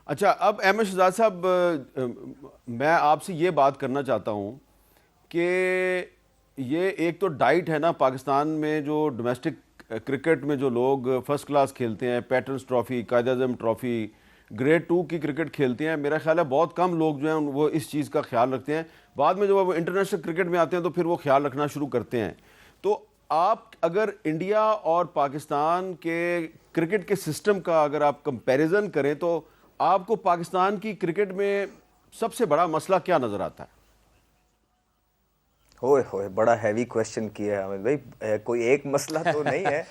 अच्छा, अब अहमद शहजाद साहब, मैं आपसे ये बात करना चाहता हूँ कि ये एक तो डाइट है ना पाकिस्तान में, जो डोमेस्टिक क्रिकेट में जो लोग फर्स्ट क्लास खेलते हैं, patterns trophy, Quaid-e-Azam trophy, grade 2 की क्रिकेट खेलते हैं, मेरा ख्याल है बहुत कम लोग जो हैं वो इस चीज़ का ख्याल रखते हैं। बाद में जब वो इंटरनेशनल क्रिकेट में आते हैं तो फिर वो ख्याल रखना शुरू करते हैं। तो आप अगर इंडिया और पाकिस्तान के क्रिकेट के सिस्टम का अगर आप कंपैरिजन करें तो आपको पाकिस्तान की क्रिकेट में सबसे बड़ा मसला क्या नज़र आता है? होए होए, बड़ा हैवी क्वेश्चन किया है हामिद भाई। कोई एक मसला तो नहीं है।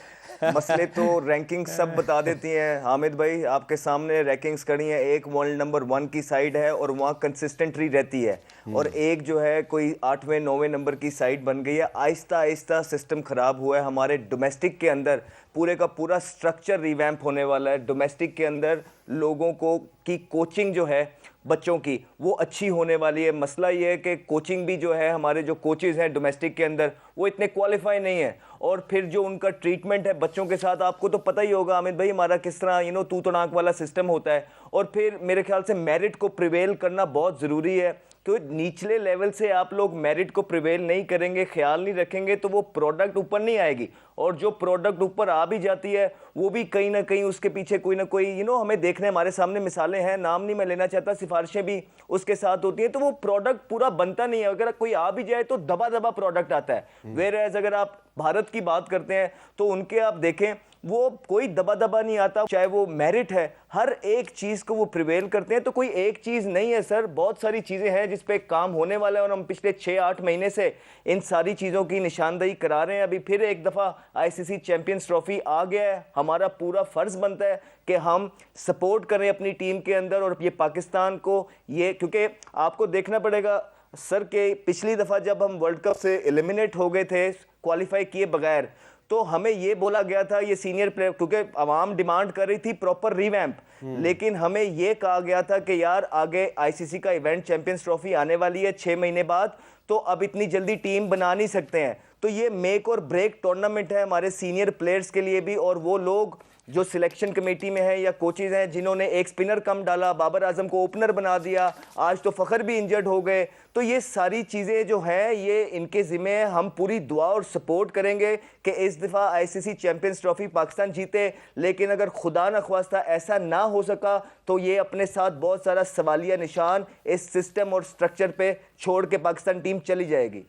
मसले तो रैंकिंग सब बता देती हैं हामिद भाई, आपके सामने रैंकिंग्स करी हैं। एक वर्ल्ड नंबर 1 की साइड है और वहाँ कंसिस्टेंटली रहती है, और एक जो है कोई 8वें 9वें नंबर की साइड बन गई है। आहिस्ता आहिस्ता सिस्टम ख़राब हुआ है हमारे डोमेस्टिक के अंदर। पूरे का पूरा स्ट्रक्चर रिवैम्प होने वाला है डोमेस्टिक के अंदर। लोगों को की कोचिंग जो है बच्चों की वो अच्छी होने वाली है। मसला ये है कि कोचिंग भी जो है, हमारे जो कोचेज़ हैं डोमेस्टिक के अंदर वो इतने क्वालिफाई नहीं है, और फिर जो उनका ट्रीटमेंट है बच्चों के साथ, आपको तो पता ही होगा आमिद भाई हमारा किस तरह तू तड़ाक वाला सिस्टम होता है। और फिर मेरे ख्याल से मेरिट को प्रिवेल करना बहुत ज़रूरी है। तो निचले लेवल से आप लोग मेरिट को प्रिवेल नहीं करेंगे, ख्याल नहीं रखेंगे, तो वो प्रोडक्ट ऊपर नहीं आएगी। और जो प्रोडक्ट ऊपर आ भी जाती है वो भी कहीं ना कहीं उसके पीछे कोई ना कोई हमें देखने, हमारे सामने मिसालें हैं, नाम नहीं मैं लेना चाहता, सिफारिशें भी उसके साथ होती हैं। तो वो प्रोडक्ट पूरा बनता नहीं है। अगर कोई आ भी जाए तो दबा दबा प्रोडक्ट आता है। वेयर एज अगर आप भारत की बात करते हैं तो उनके आप देखें वो कोई दबा दबा नहीं आता, चाहे वो मेरिट है, हर एक चीज को वो प्रिवेल करते हैं। तो कोई एक चीज नहीं है सर, बहुत सारी चीजें हैं जिस पे काम होने वाला है, और हम पिछले 6-8 महीने से इन सारी चीजों की निशानदेही करा रहे हैं। अभी फिर एक दफा आईसीसी चैंपियंस ट्रॉफी आ गया है, हमारा पूरा फर्ज बनता है कि हम सपोर्ट करें अपनी टीम के अंदर, और ये पाकिस्तान को ये, क्योंकि आपको देखना पड़ेगा सर के पिछली दफा जब हम वर्ल्ड कप से एलिमिनेट हो गए थे क्वालिफाई किए बगैर, तो हमें ये बोला गया था, ये सीनियर प्लेयर, क्योंकि आवाम डिमांड कर रही थी प्रॉपर रिवैम्प, लेकिन हमें ये कहा गया था कि यार आगे आईसीसी का इवेंट चैंपियंस ट्रॉफी आने वाली है 6 महीने बाद, तो अब इतनी जल्दी टीम बना नहीं सकते हैं। तो ये मेक और ब्रेक टूर्नामेंट है हमारे सीनियर प्लेयर्स के लिए भी, और वो लोग जो सिलेक्शन कमेटी में है या कोचेज हैं जिन्होंने एक स्पिनर कम डाला, बाबर आजम को ओपनर बना दिया, आज तो फ़खर भी इंजर्ड हो गए, तो ये सारी चीज़ें जो हैं ये इनके ज़िम्मे है। हम पूरी दुआ और सपोर्ट करेंगे कि इस दफ़ा आईसीसी चैंपियंस ट्रॉफी पाकिस्तान जीते, लेकिन अगर खुदा न ख्वास्ता ऐसा ना हो सका तो ये अपने साथ बहुत सारा सवालिया निशान इस सिस्टम और स्ट्रक्चर पे छोड़ के पाकिस्तान टीम चली जाएगी।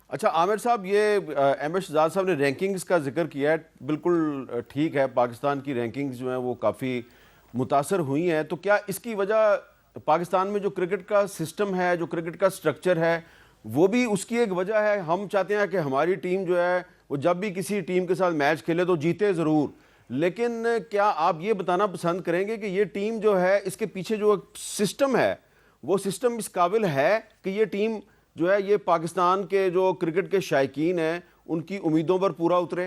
अच्छा आमिर साहब, ये अहमद शहजाद साहब ने रैंकिंग्स का जिक्र किया है, बिल्कुल ठीक है। पाकिस्तान की रैंकिंग्स जो हैं वो काफ़ी मुतासर हुई हैं, तो क्या इसकी वजह पाकिस्तान में जो क्रिकेट का सिस्टम है, जो क्रिकेट का स्ट्रक्चर है, वो भी उसकी एक वजह है? हम चाहते हैं कि हमारी टीम जो है वो जब भी किसी टीम के साथ मैच खेले तो जीते ज़रूर, लेकिन क्या आप ये बताना पसंद करेंगे कि ये टीम जो है इसके पीछे जो सिस्टम है वो सिस्टम इस काबिल है कि ये टीम जो है ये पाकिस्तान के जो क्रिकेट के शायकीन हैं उनकी उम्मीदों पर पूरा उतरे?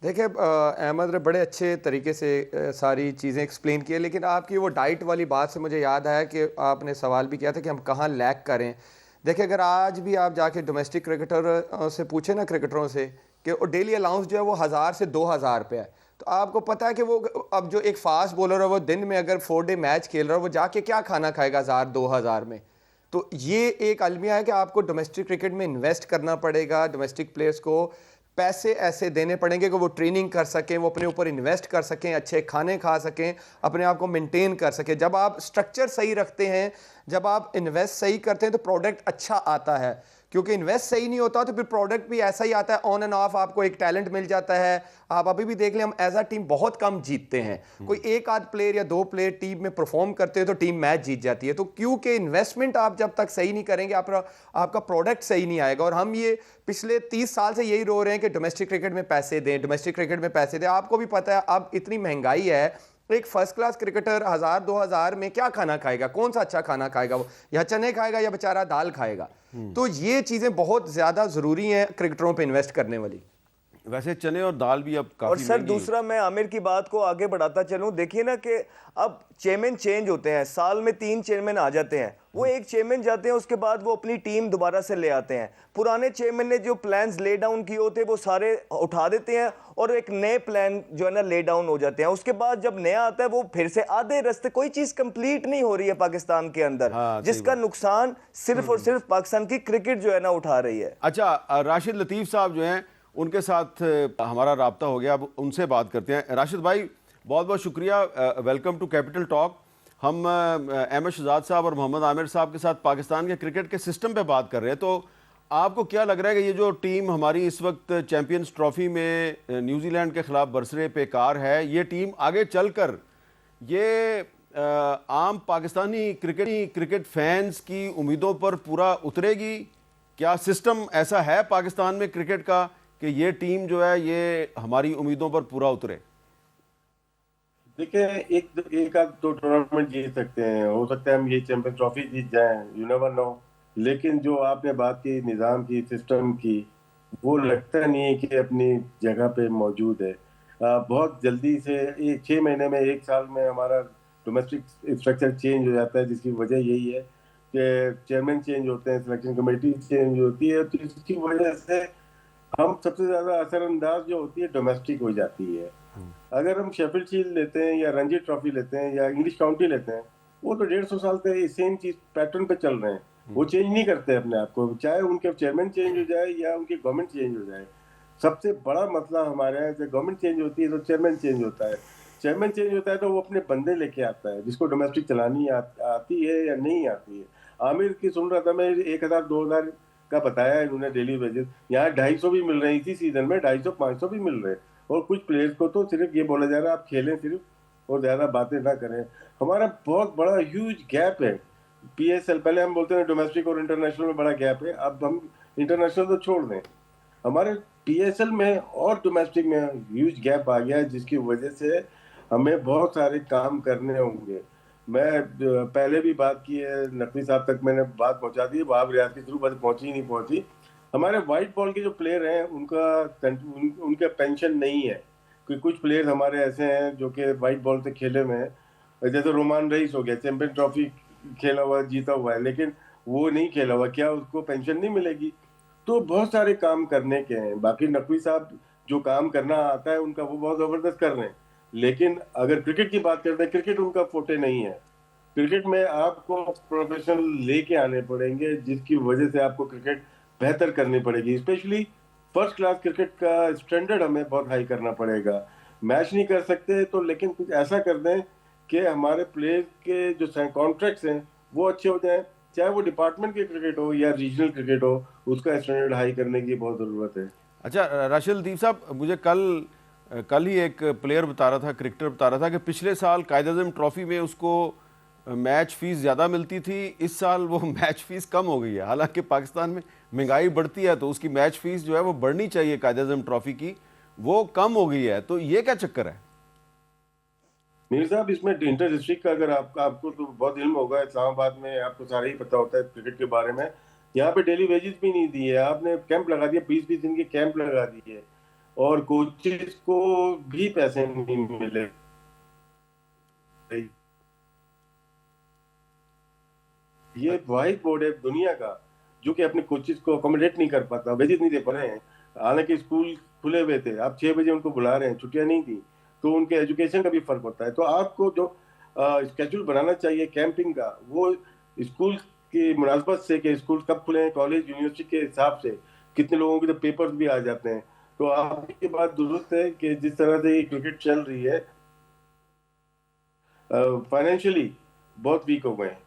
देखिए अहमद ने बड़े अच्छे तरीके से सारी चीज़ें एक्सप्लेन की है, लेकिन आपकी वो डाइट वाली बात से मुझे याद आया कि आपने सवाल भी किया था कि हम कहाँ लैक करें। देखिए अगर आज भी आप जाके डोमेस्टिक क्रिकेटर से पूछे ना, क्रिकेटरों से, कि वो डेली अलाउंस जो है वो 1000 से 2000 पे है, तो आपको पता है कि वो अब जो एक फास्ट बॉलर है वो दिन में अगर 4 डे मैच खेल रहा है वो जाके क्या खाना खाएगा 1000-2000 में। तो ये एक अलमिया है कि आपको डोमेस्टिक क्रिकेट में इन्वेस्ट करना पड़ेगा। डोमेस्टिक प्लेयर्स को पैसे ऐसे देने पड़ेंगे कि वो ट्रेनिंग कर सकें, वो अपने ऊपर इन्वेस्ट कर सकें, अच्छे खाने खा सकें, अपने आप को मेंटेन कर सकें। जब आप स्ट्रक्चर सही रखते हैं, जब आप इन्वेस्ट सही करते हैं तो प्रोडक्ट अच्छा आता है, क्योंकि इन्वेस्ट सही नहीं होता तो फिर प्रोडक्ट भी ऐसा ही आता है, ऑन एंड ऑफ आपको एक टैलेंट मिल जाता है। आप अभी भी देख लें, हम एज अ टीम बहुत कम जीतते हैं। कोई एक आध प्लेयर या 2 प्लेयर टीम में परफॉर्म करते हैं तो टीम मैच जीत जाती है। तो क्योंकि इन्वेस्टमेंट आप जब तक सही नहीं करेंगे आपका प्रोडक्ट सही नहीं आएगा। और हम ये पिछले 30 साल से यही रो रहे हैं कि डोमेस्टिक क्रिकेट में पैसे दें, डोमेस्टिक क्रिकेट में पैसे दें। आपको भी पता है अब इतनी महंगाई है, एक फर्स्ट क्लास क्रिकेटर 1000-2000 में क्या खाना खाएगा? कौन सा अच्छा खाना खाएगा? वो या चने खाएगा या बेचारा दाल खाएगा। तो ये चीज़ें बहुत ज़्यादा ज़रूरी हैं क्रिकेटरों पे इन्वेस्ट करने वाली। वैसे चने और दाल भी अब और काफी सर महंगी दूसरा, मैं आमिर की बात को आगे बढ़ाता चलूं, देखिए ना कि अब चेयरमैन चेंज होते हैं, साल में 3 चेयरमैन आ जाते हैं, वो एक चेयरमैन जाते हैं, उसके बाद वो अपनी टीम दोबारा से ले आते हैं। पुराने चेयरमैन ने जो प्लान्स ले डाउन किए होते हैं वो सारे उठा देते हैं और एक नए प्लान जो है ना ले डाउन हो जाते हैं। उसके बाद जब नया आता है वो फिर से आधे रास्ते, कोई चीज कंप्लीट नहीं हो रही है पाकिस्तान के अंदर, हाँ, सही जिसका बात। नुकसान सिर्फ और सिर्फ पाकिस्तान की क्रिकेट जो है ना उठा रही है। अच्छा, राशिद लतीफ़ साहब जो हैं उनके साथ हमारा राब्ता हो गया, अब उनसे बात करते हैं। राशिद भाई, बहुत बहुत शुक्रिया, वेलकम टू कैपिटल टॉक। हम अहमद शहजाद साहब और मोहम्मद आमिर साहब के साथ पाकिस्तान के क्रिकेट के सिस्टम पे बात कर रहे हैं। तो आपको क्या लग रहा है कि ये जो टीम हमारी इस वक्त चैम्पियंस ट्रॉफी में न्यूजीलैंड के खिलाफ बरसरे पेकार है, ये टीम आगे चलकर ये आम पाकिस्तानी क्रिकेट फैंस की उम्मीदों पर पूरा उतरेगी? क्या सिस्टम ऐसा है पाकिस्तान में क्रिकेट का कि ये टीम जो है ये हमारी उम्मीदों पर पूरा उतरे? देखिए, एक आध दो टूर्नामेंट जीत सकते हैं, हो सकता है हम ये चैंपियंस ट्रॉफी जीत जाएं, यू नेवर नो। लेकिन जो आपने बात की निज़ाम की, सिस्टम की, वो लगता नहीं है कि अपनी जगह पे मौजूद है। बहुत जल्दी से 6 महीने में, 1 साल में हमारा डोमेस्टिक स्ट्रक्चर चेंज हो जाता है, जिसकी वजह यही है कि चेयरमैन चेंज होते हैं, सिलेक्शन कमेटी चेंज होती है, तो इसकी वजह से हम सबसे ज्यादा असरअंदाज जो होती है डोमेस्टिक हो जाती है। अगर हम शेफील्ड शील्ड लेते हैं या रणजी ट्रॉफी लेते हैं या इंग्लिश काउंटी लेते हैं, वो तो 150 साल से सेम चीज पैटर्न पे चल रहे हैं, वो चेंज नहीं करते अपने आप को, चाहे उनके चेयरमैन चेंज हो जाए या उनकी गवर्नमेंट चेंज हो जाए। सबसे बड़ा मसला हमारे यहाँ, जब गवर्नमेंट चेंज होती है तो चेयरमैन चेंज होता है, चेयरमैन चेंज होता है तो वो अपने बंदे लेके आता है जिसको डोमेस्टिक चलानी आती है या नहीं आती है। आमिर की सुन रहा था मैं, 1000 2000 का बताया इन्होंने डेली वेजेस, यहाँ 250 भी मिल रहे हैं, इसी सीजन में 250 500 भी मिल रहे हैं। और कुछ प्लेयर्स को तो सिर्फ ये बोला जा रहा है आप खेलें सिर्फ और ज्यादा बातें ना करें। हमारा बहुत बड़ा ह्यूज गैप है पीएसएल, पहले हम बोलते हैं डोमेस्टिक और इंटरनेशनल में बड़ा गैप है, अब हम इंटरनेशनल तो छोड़ दें, हमारे पीएसएल में और डोमेस्टिक में ह्यूज गैप आ गया है, जिसकी वजह से हमें बहुत सारे काम करने होंगे। मैं पहले भी बात की है, नकवी साहब तक मैंने बात पहुंचा दी है, वहाब रियाज के थ्रू बस पहुंची नहीं पहुंची। हमारे वाइट बॉल के जो प्लेयर हैं उनका पेंशन नहीं है, क्योंकि कुछ प्लेयर हमारे ऐसे हैं जो कि वाइट बॉल से खेले हुए हैं, जैसे रोमान रईस हो गया, चैंपियन ट्रॉफी खेला हुआ जीता हुआ है, लेकिन वो नहीं खेला हुआ, क्या उसको पेंशन नहीं मिलेगी? तो बहुत सारे काम करने के हैं। बाकी नकवी साहब जो काम करना आता है उनका, वो बहुत जबरदस्त कर रहे हैं, लेकिन अगर क्रिकेट की बात करते हैं, क्रिकेट उनका फोटे नहीं है। क्रिकेट में आपको प्रोफेशनल लेके आने पड़ेंगे, जिसकी वजह से आपको क्रिकेट बेहतर करनी पड़ेगी, स्पेशली फर्स्ट क्लास क्रिकेट का स्टैंडर्ड हमें बहुत हाई करना पड़ेगा। मैच नहीं कर सकते तो लेकिन कुछ ऐसा कर दें कि हमारे प्लेयर के जो कॉन्ट्रैक्ट्स हैं वो अच्छे हो जाएं, चाहे वो डिपार्टमेंट के क्रिकेट हो या रीजनल क्रिकेट हो, उसका स्टैंडर्ड हाई करने की बहुत ज़रूरत है। अच्छा, राशिद लतीफ़ साहब, मुझे कल ही एक प्लेयर बता रहा था, क्रिकेटर बता रहा था कि पिछले साल कायद-ए-आज़म ट्रॉफी में उसको मैच फीस ज़्यादा मिलती थी, इस साल वो मैच फीस कम हो गई है। हालांकि पाकिस्तान में महंगाई बढ़ती है तो उसकी मैच फीस जो है वो बढ़नी चाहिए, कायद-ए-आज़म ट्रॉफी की, वो कम हो गई है। तो ये क्या चक्कर है? मीर साहब, इसमें इंटर डिस्ट्रिक्ट का अगर आपको तो बहुत इल्म होगा, इस्लामाबाद में आपको सारा ही पता होता है क्रिकेट के बारे में, यहाँ पे डेली वेजेस भी नहीं दिए, आपने कैंप लगा दिया, 20-20 दिन के कैंप लगा दिए और कोचेस को भी पैसे नहीं मिले। ये वाहिद बोर्ड है दुनिया का जो कि अपने कोचेस को अकोमोडेट नहीं कर पाता, वेजेस नहीं दे पा रहे हैं। हालांकि स्कूल खुले हुए थे, आप 6 बजे उनको बुला रहे हैं, छुट्टियां नहीं थी, तो उनके एजुकेशन का भी फर्क होता है। तो आपको जो स्केड्यूल बनाना चाहिए कैंपिंग का, वो स्कूल की मुनासबत से कि स्कूल कब खुले हैं, कॉलेज यूनिवर्सिटी के हिसाब से, कितने लोगों के तो पेपर्स भी आ जाते हैं। तो आपकी बात दुरुस्त है कि जिस तरह से क्रिकेट चल रही है, फाइनेंशियली बहुत वीक हो गए हैं।